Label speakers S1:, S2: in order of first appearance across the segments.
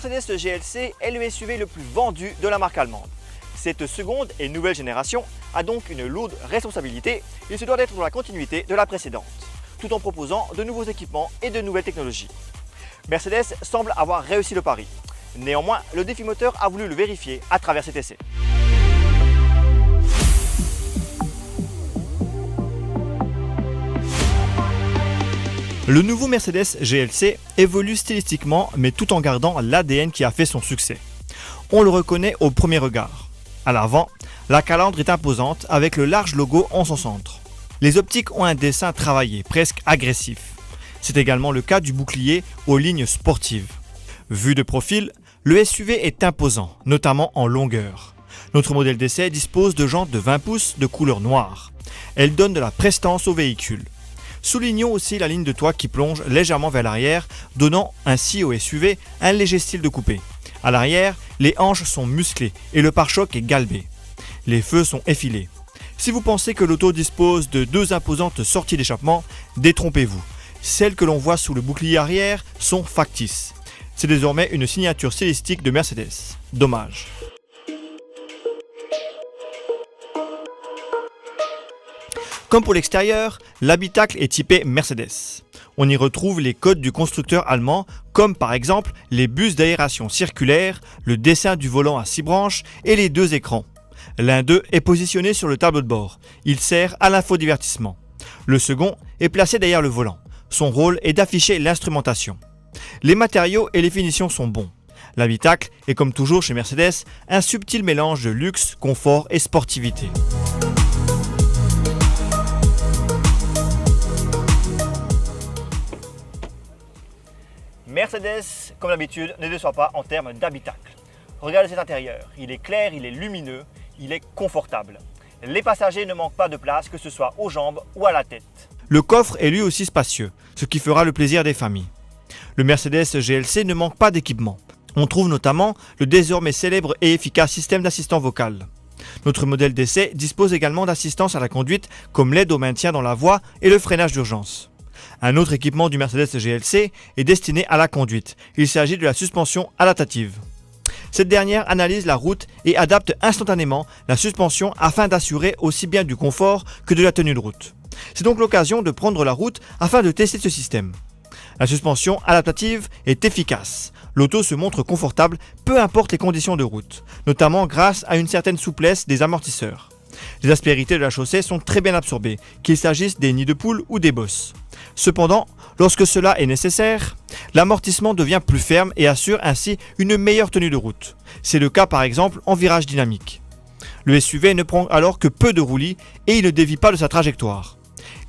S1: Mercedes GLC est le SUV le plus vendu de la marque allemande. Cette seconde et nouvelle génération a donc une lourde responsabilité et se doit d'être dans la continuité de la précédente, tout en proposant de nouveaux équipements et de nouvelles technologies. Mercedes semble avoir réussi le pari. Néanmoins, le défi moteur a voulu le vérifier à travers cet essai. Le nouveau Mercedes GLC évolue stylistiquement mais tout en gardant l'ADN qui a fait son succès. On le reconnaît au premier regard. À l'avant, la calandre est imposante avec le large logo en son centre. Les optiques ont un dessin travaillé, presque agressif. C'est également le cas du bouclier aux lignes sportives. Vu de profil, le SUV est imposant, notamment en longueur. Notre modèle d'essai dispose de jantes de 20 pouces de couleur noire. Elles donnent de la prestance au véhicule. Soulignons aussi la ligne de toit qui plonge légèrement vers l'arrière, donnant ainsi au SUV un léger style de coupé. À l'arrière, les hanches sont musclées et le pare-choc est galbé. Les feux sont effilés. Si vous pensez que l'auto dispose de deux imposantes sorties d'échappement, détrompez-vous. Celles que l'on voit sous le bouclier arrière sont factices. C'est désormais une signature stylistique de Mercedes. Dommage. Comme pour l'extérieur, l'habitacle est typé Mercedes. On y retrouve les codes du constructeur allemand, comme par exemple les bus d'aération circulaire, le dessin du volant à 6 branches et les deux écrans. L'un d'eux est positionné sur le tableau de bord. Il sert à l'infodivertissement. Le second est placé derrière le volant. Son rôle est d'afficher l'instrumentation. Les matériaux et les finitions sont bons. L'habitacle est comme toujours chez Mercedes un subtil mélange de luxe, confort et sportivité. Mercedes, comme d'habitude, ne déçoit pas en termes d'habitacle. Regardez cet intérieur, il est clair, il est lumineux, il est confortable. Les passagers ne manquent pas de place, que ce soit aux jambes ou à la tête. Le coffre est lui aussi spacieux, ce qui fera le plaisir des familles. Le Mercedes GLC ne manque pas d'équipement. On trouve notamment le désormais célèbre et efficace système d'assistant vocal. Notre modèle d'essai dispose également d'assistance à la conduite comme l'aide au maintien dans la voie et le freinage d'urgence. Un autre équipement du Mercedes GLC est destiné à la conduite. Il s'agit de la suspension adaptative. Cette dernière analyse la route et adapte instantanément la suspension afin d'assurer aussi bien du confort que de la tenue de route. C'est donc l'occasion de prendre la route afin de tester ce système. La suspension adaptative est efficace. L'auto se montre confortable peu importe les conditions de route, notamment grâce à une certaine souplesse des amortisseurs. Les aspérités de la chaussée sont très bien absorbées, qu'il s'agisse des nids de poule ou des bosses. Cependant, lorsque cela est nécessaire, l'amortissement devient plus ferme et assure ainsi une meilleure tenue de route. C'est le cas par exemple en virage dynamique. Le SUV ne prend alors que peu de roulis et il ne dévie pas de sa trajectoire.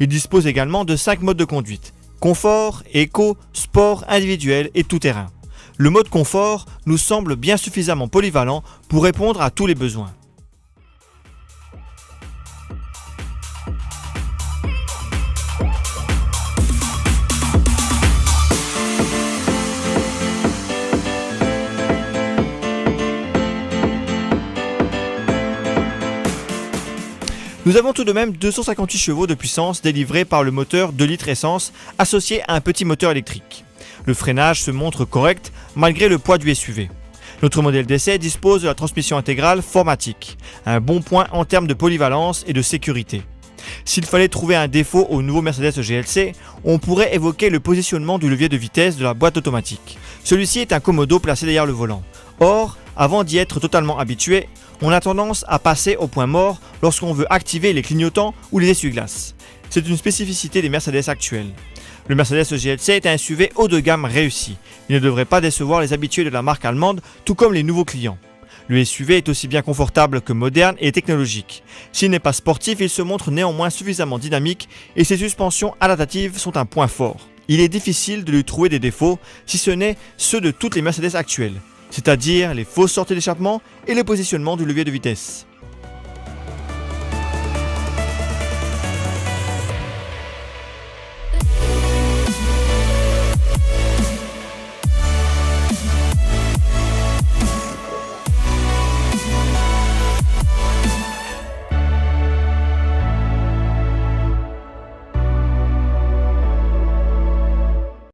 S1: Il dispose également de 5 modes de conduite: confort, éco, sport, individuel et tout-terrain. Le mode confort nous semble bien suffisamment polyvalent pour répondre à tous les besoins. Nous avons tout de même 258 chevaux de puissance délivrés par le moteur 2 litres essence associé à un petit moteur électrique. Le freinage se montre correct malgré le poids du SUV. Notre modèle d'essai dispose de la transmission intégrale 4MATIC, un bon point en termes de polyvalence et de sécurité. S'il fallait trouver un défaut au nouveau Mercedes GLC, on pourrait évoquer le positionnement du levier de vitesse de la boîte automatique. Celui-ci est un commodo placé derrière le volant. Or, avant d'y être totalement habitué, on a tendance à passer au point mort lorsqu'on veut activer les clignotants ou les essuie-glaces. C'est une spécificité des Mercedes actuels. Le Mercedes GLC est un SUV haut de gamme réussi. Il ne devrait pas décevoir les habitués de la marque allemande, tout comme les nouveaux clients. Le SUV est aussi bien confortable que moderne et technologique. S'il n'est pas sportif, il se montre néanmoins suffisamment dynamique et ses suspensions adaptatives sont un point fort. Il est difficile de lui trouver des défauts, si ce n'est ceux de toutes les Mercedes actuelles, c'est-à-dire les fausses sorties d'échappement et le positionnement du levier de vitesse.